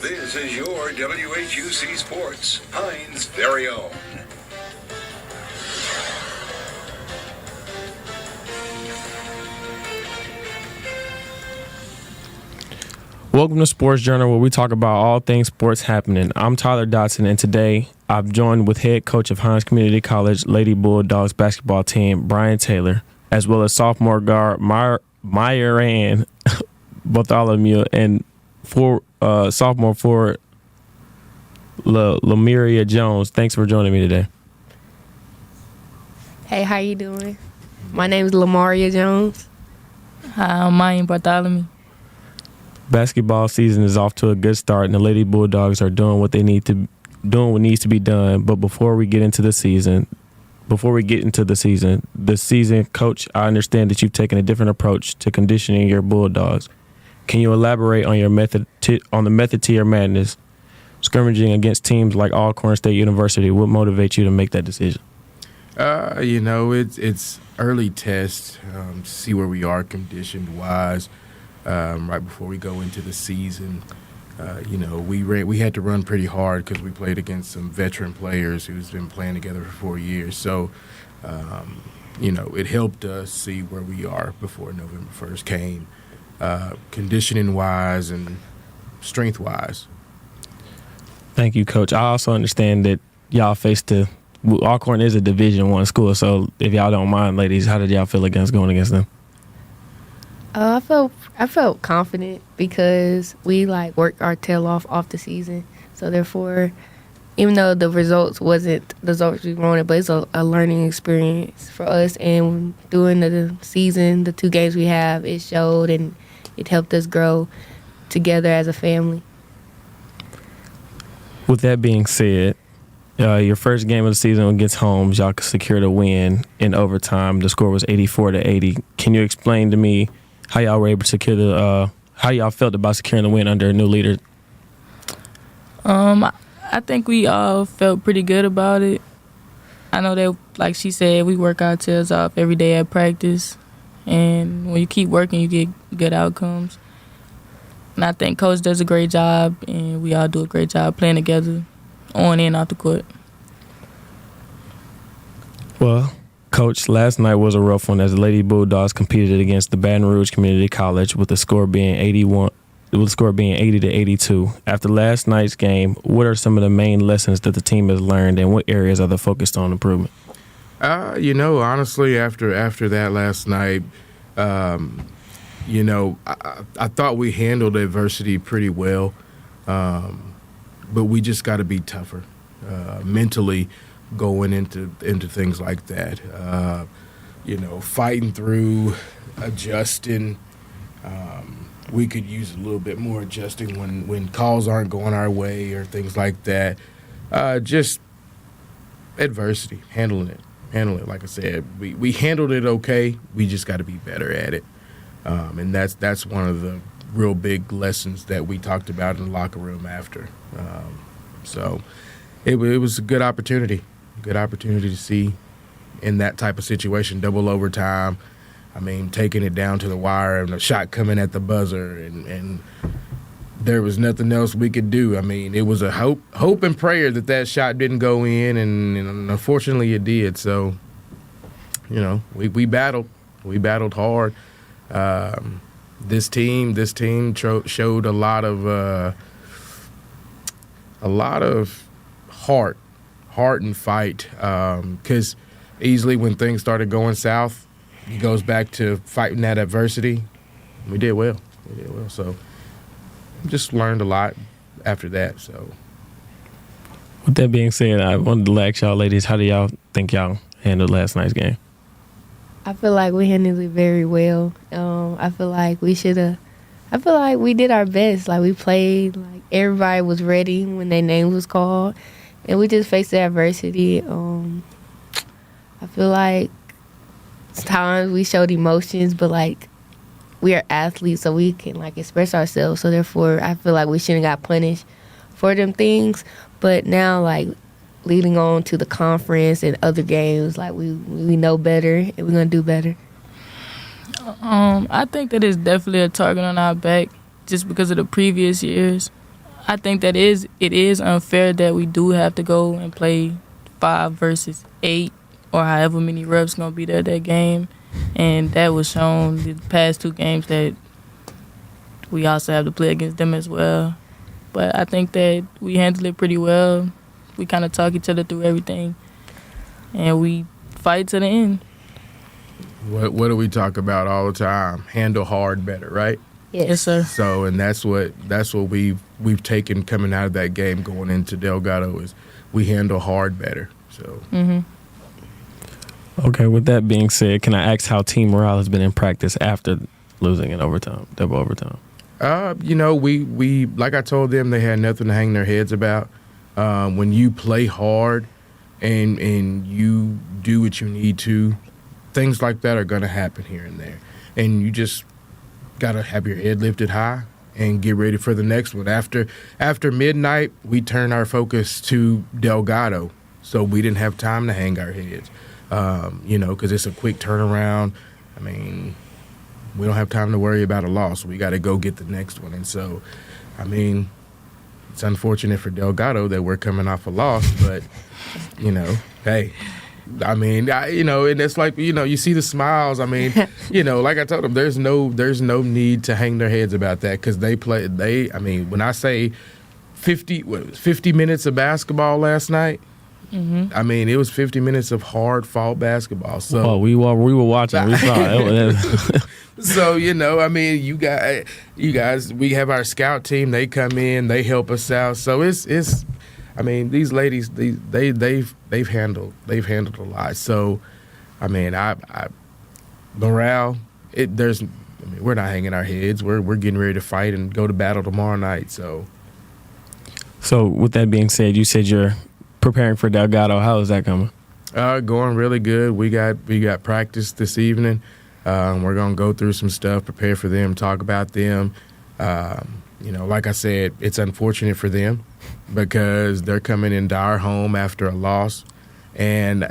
This is your WHUC Sports, Hines' very own. Welcome to Sports Journal, where we talk about all things sports happening. I'm Tyler Dotson, and today I'm joined with head coach of Hines Community College Lady Bulldogs basketball team, Brian Taylor, as well as sophomore guard Myran Bartholomew and sophomore forward Lamiria Jones. Thanks for joining me today. Hey, how you doing? My name is Lamaria Jones. Hi, I'm Myran Bartholomew. Basketball season is off to a good start, and the Lady Bulldogs are doing what needs to be done. But before we get into the season, coach, I understand that you've taken a different approach to conditioning your Bulldogs. Can you elaborate on your method to your madness, scrimmaging against teams like Alcorn State University? What motivates you to make that decision? It's early tests to see where we are conditioned wise. Right before we go into the season, we had to run pretty hard because we played against some veteran players who's been playing together for 4 years. So, it helped us see where we are before November 1st came, conditioning-wise and strength-wise. Thank you, Coach. I also understand that y'all Alcorn is a Division I school, so if y'all don't mind, ladies, how did y'all feel going against them? I felt confident because we worked our tail off the season. So therefore, even though the results wasn't the results we wanted, but it's a learning experience for us. And during the season, the 2 games we have, it showed and it helped us grow together as a family. With that being said, your first game of the season against Holmes, y'all secured a win in overtime. The score was 84-80. Can you explain to me how y'all were able to secure how y'all felt about securing the win under a new leader? I think we all felt pretty good about it. I know that, like she said, we work our tails off every day at practice, and when you keep working, you get good outcomes. And I think Coach does a great job, and we all do a great job playing together on and off the court. Well, Coach, last night was a rough one as the Lady Bulldogs competed against the Baton Rouge Community College with the score being 80-82. After last night's game, what are some of the main lessons that the team has learned, and what areas are they focused on improvement? Honestly, after that last night, I thought we handled adversity pretty well, but we just got to be tougher mentally going into things like that. Fighting through, adjusting. We could use a little bit more adjusting when calls aren't going our way or things like that. Just adversity, handling it. Like I said, we handled it okay. We just got to be better at it. And that's one of the real big lessons that we talked about in the locker room after. So it was a good opportunity to see in that type of situation, double overtime. I mean, taking it down to the wire and a shot coming at the buzzer, and there was nothing else we could do. I mean, it was a hope and prayer that shot didn't go in, and unfortunately it did. So, we battled. We battled hard. This team showed a lot of heart and fight, because easily when things started going south, he goes back to fighting that adversity. We did well. So just learned a lot after that. So with that being said, I wanted to ask y'all ladies, how do y'all think y'all handled last night's game? I feel like we handled it very well. I feel like we did our best. Like, we played, like, everybody was ready when their name was called, and we just faced the adversity. I feel like times we showed emotions, but, like, we are athletes, so we can, like, express ourselves. So, therefore, I feel like we shouldn't have got punished for them things. But now, like, leading on to the conference and other games, like, we know better, and we're going to do better. I think that it's definitely a target on our back just because of the previous years. I think that it is unfair that we do have to go and play 5 versus 8 or however many reps going to be there that game. And that was shown the past 2 games that we also have to play against them as well. But I think that we handled it pretty well. We kind of talk each other through everything. And we fight to the end. What do we talk about all the time? Handle hard better, right? Yes, sir. So, and that's what we've taken coming out of that game going into Delgado is we handle hard better. So. Mm-hmm. Okay, with that being said, can I ask how team morale has been in practice after losing in overtime, double overtime? We like I told them, they had nothing to hang their heads about. When you play hard and you do what you need to, things like that are going to happen here and there. And you just got to have your head lifted high and get ready for the next one. After midnight, we turned our focus to Delgado, so we didn't have time to hang our heads. Because it's a quick turnaround. I mean, we don't have time to worry about a loss. We got to go get the next one. And so, I mean, it's unfortunate for Delgado that we're coming off a loss, but, hey. I mean, and it's like, you see the smiles. I mean, like I told them, there's no need to hang their heads about that because when I say 50 minutes of basketball last night, Mm-hmm. I mean, it was 50 minutes of hard fall basketball. So we were watching. We saw it. So I mean, you guys, we have our scout team. They come in, they help us out. So it's. I mean, these ladies, they've handled a lot. So, I mean, morale. We're not hanging our heads. We're getting ready to fight and go to battle tomorrow night. So with that being said, you said you're preparing for Delgado. How is that coming? Going really good. We got practice this evening. We're gonna go through some stuff, prepare for them, talk about them. Like I said, it's unfortunate for them because they're coming into our home after a loss. And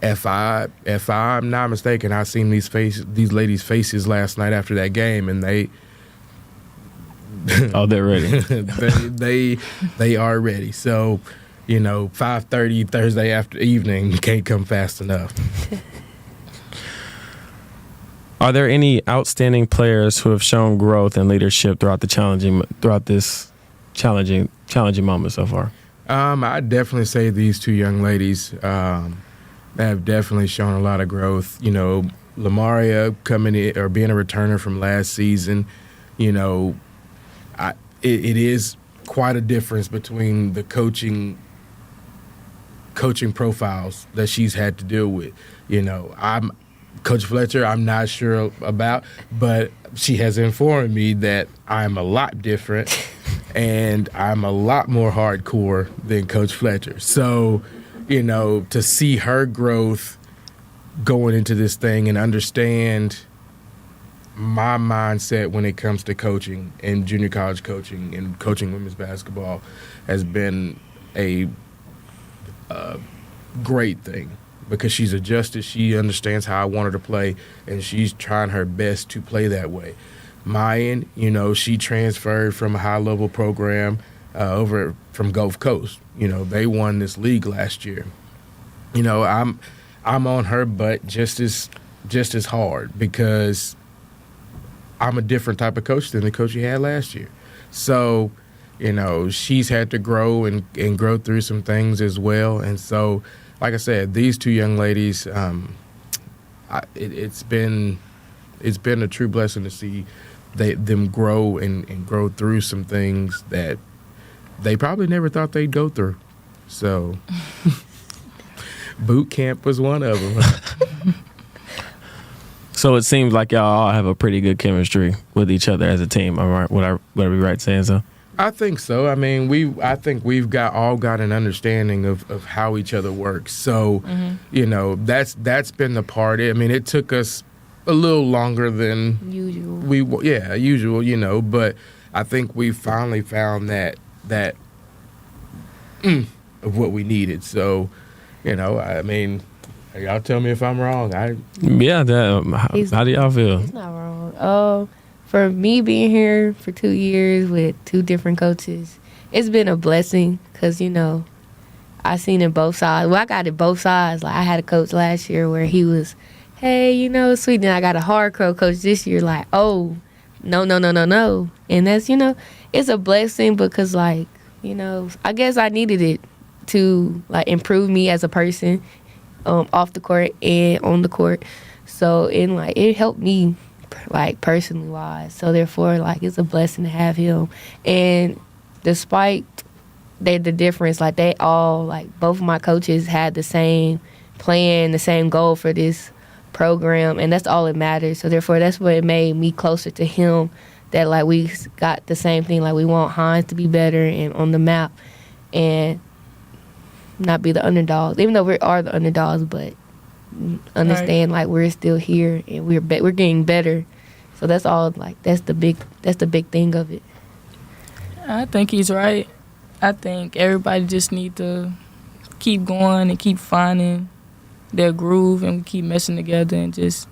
if I'm not mistaken, I seen these ladies' faces last night after that game, and they they're ready. they are ready. So, 5:30 Thursday evening can't come fast enough. Are there any outstanding players who have shown growth and leadership throughout this challenging moment so far? I'd definitely say these 2 young ladies have definitely shown a lot of growth. Lamaria coming in or being a returner from last season, it is quite a difference between the coaching profiles that she's had to deal with. Coach Fletcher, I'm not sure about, but she has informed me that I'm a lot different and I'm a lot more hardcore than Coach Fletcher. So, to see her growth going into this thing and understand my mindset when it comes to coaching and junior college coaching and coaching women's basketball has been a great thing. Because she's adjusted, she understands how I want her to play, and she's trying her best to play that way. Mayan, she transferred from a high-level program over from Gulf Coast. They won this league last year. I'm on her butt just as hard because I'm a different type of coach than the coach she had last year. So, she's had to grow and grow through some things as well, and so. Like I said, these 2 young ladies, it's been a true blessing to see them grow and grow through some things that they probably never thought they'd go through. So, boot camp was one of them. So it seems like y'all all have a pretty good chemistry with each other as a team. Would I be right saying so? I think so. I mean, I think we've all got an understanding of how each other works. So, that's been the part. I mean, it took us a little longer than usual. But I think we finally found that of what we needed. So, I mean, y'all tell me if I'm wrong. How do y'all feel? He's not wrong. For me being here for 2 years with 2 different coaches it's been a blessing because, I seen it both sides. Well, I got it both sides. Like, I had a coach last year where he was, hey, sweet. Then I got a hardcore coach this year like, oh, no, no, no, no, no. And that's, it's a blessing because, like, I guess I needed it to, like, improve me as a person off the court and on the court. So, it helped me, like, personally wise. So, therefore, like, it's a blessing to have him. And despite the difference, like, they all, like, both of my coaches had the same plan, the same goal for this program, and that's all that matters. So, therefore, that's what made me closer to him, that, like, we got the same thing. Like, we want Hines to be better and on the map and not be the underdogs, even though we are the underdogs, but understand, like, we're still here and we're getting better. So that's all, like, that's the big thing of it. I think he's right. I think everybody just need to keep going and keep finding their groove and keep messing together and just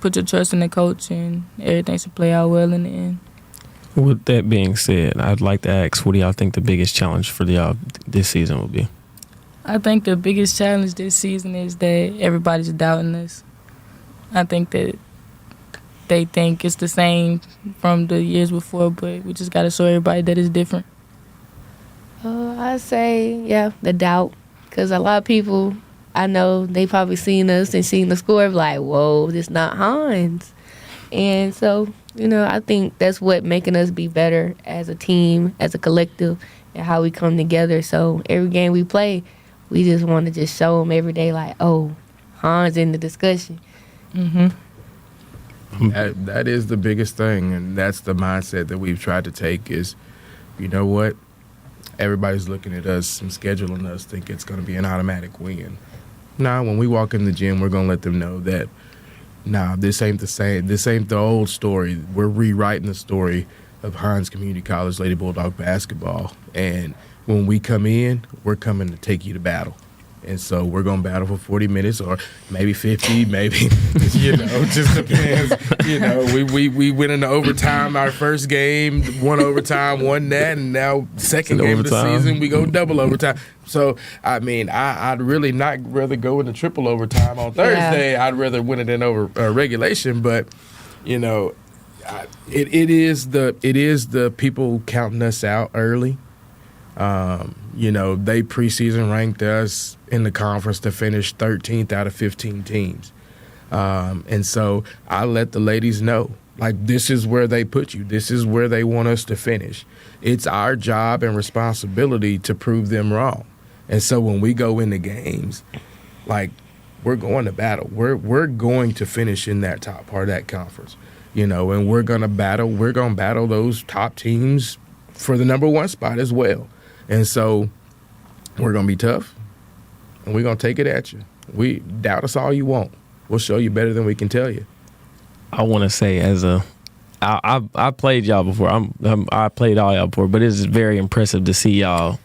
put your trust in the coach and everything should play out well in the end. With that being said, I'd like to ask, what do y'all think the biggest challenge for y'all this season will be? I think the biggest challenge this season is that everybody's doubting us. I think that they think it's the same from the years before, but we just got to show everybody that it's different. I'd say, yeah, the doubt. Because a lot of people, I know, they probably seen us and seen the score, like, whoa, this not Hines. And so, I think that's what making us be better as a team, as a collective, and how we come together. So every game we play, we just want to just show them every day, like, oh, Hines in the discussion. Mm-hmm. That is the biggest thing, and that's the mindset that we've tried to take is, you know what? Everybody's looking at us and scheduling us, think it's going to be an automatic win. Nah, when we walk in the gym, we're going to let them know that, nah, this ain't the same. This ain't the old story. We're rewriting the story of Hines Community College Lady Bulldog basketball. And when we come in, we're coming to take you to battle. And so we're going to battle for 40 minutes or maybe 50, maybe, just depends. We went into overtime our first game, one overtime, won that, and now second game of the season, we go double overtime. So, I mean, I'd really not rather go into triple overtime on Thursday. Yeah. I'd rather win it in over regulation. But, it is the people counting us out early. They preseason ranked us in the conference to finish 13th out of 15 teams. And so I let the ladies know, like, this is where they put you. This is where they want us to finish. It's our job and responsibility to prove them wrong. And so when we go into games, like, we're going to battle. We're going to finish in that top part of that conference, and we're going to battle those top teams for the number one spot as well. And so we're going to be tough, and we're going to take it at you. We doubt us all you want. We'll show you better than we can tell you. I want to say, I played y'all before. I played all y'all before, but it's very impressive to see y'all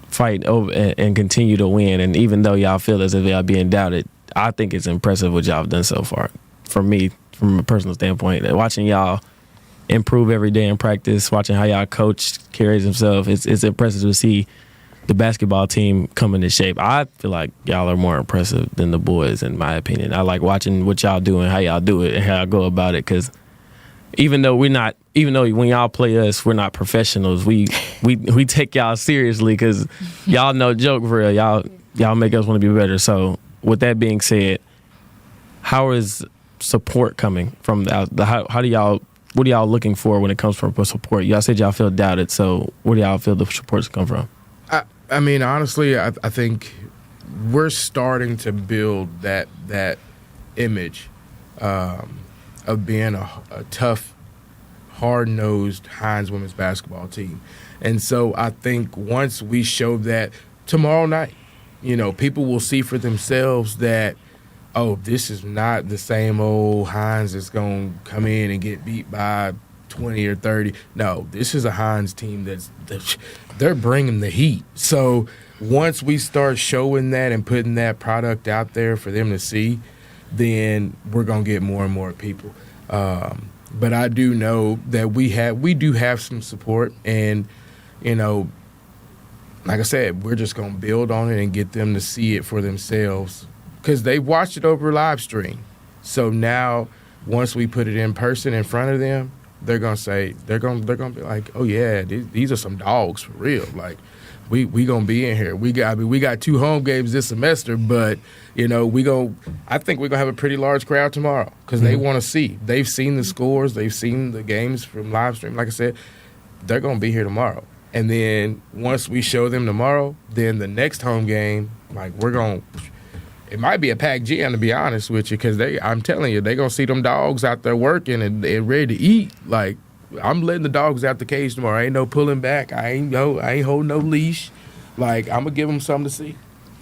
fight over and continue to win. And even though y'all feel as if y'all being doubted, I think it's impressive what y'all have done so far. For me, from a personal standpoint, watching y'all improve every day in practice, watching how y'all coach carries himself, it's impressive to see the basketball team come into shape. I feel like y'all are more impressive than the boys, in my opinion. I like watching what y'all do and how y'all do it and how y'all go about it, because even though when y'all play us, we're not professionals, we take y'all seriously because y'all no joke for real. Y'all make us want to be better. So with that being said, how is support coming from what are y'all looking for when it comes from support? Y'all said y'all feel doubted, so where do y'all feel the support's come from? I mean, honestly, I think we're starting to build that image of being a tough, hard-nosed Hines women's basketball team. And so I think once we show that tomorrow night, people will see for themselves that, oh, this is not the same old Hines that's going to come in and get beat by 20 or 30. No, this is a Hines team they're bringing the heat. So once we start showing that and putting that product out there for them to see, then we're going to get more and more people. But I do know that we do have some support, and you know, like I said, we're just going to build on it and get them to see it for themselves because they watched it over live stream. So now, once we put it in person in front of them, they're going to say, they're going to be like, oh, yeah, these are some dogs for real. Like, we going to be in here. We got 2 home games this semester, but, you know, I think we're going to have a pretty large crowd tomorrow because they want to see. They've seen the scores. They've seen the games from live stream. Like I said, they're going to be here tomorrow. And then once we show them tomorrow, then the next home game, like it might be a packed gym, to be honest with you, because I'm telling you, they're going to see them dogs out there working and they're ready to eat. Like, I'm letting the dogs out the cage tomorrow. Ain't no pulling back. I ain't holding no leash. Like, I'm going to give them something to see.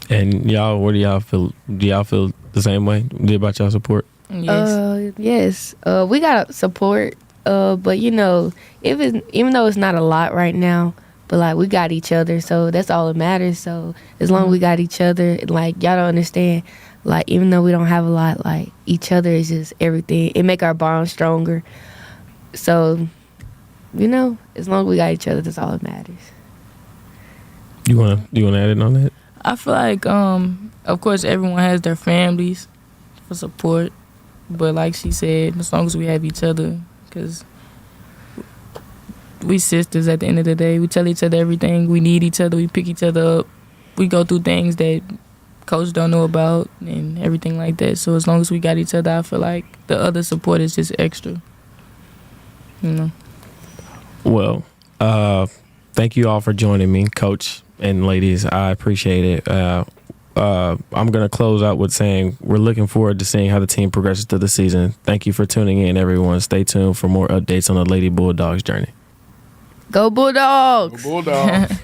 And y'all, what do y'all feel? Do y'all feel the same way about y'all support? Yes. Yes. We got support. But you know, even though it's not a lot right now, but like we got each other, so that's all that matters. So as long as we got each other, like y'all don't understand, like even though we don't have a lot, like each other is just everything. It make our bond stronger. So, you know, as long as we got each other, that's all that matters. You wanna add in on that? I feel like, of course, everyone has their families for support, but like she said, as long as we have each other, because we sisters at the end of the day. We tell each other everything. We need each other. We pick each other up. We go through things that coach don't know about and everything like that. So as long as we got each other, I feel like the other support is just extra. You know. Well, thank you all for joining me, Coach and ladies. I appreciate it. I'm going to close out with saying we're looking forward to seeing how the team progresses through the season. Thank you for tuning in, everyone. Stay tuned for more updates on the Lady Bulldogs journey. Go Bulldogs! Go Bulldogs!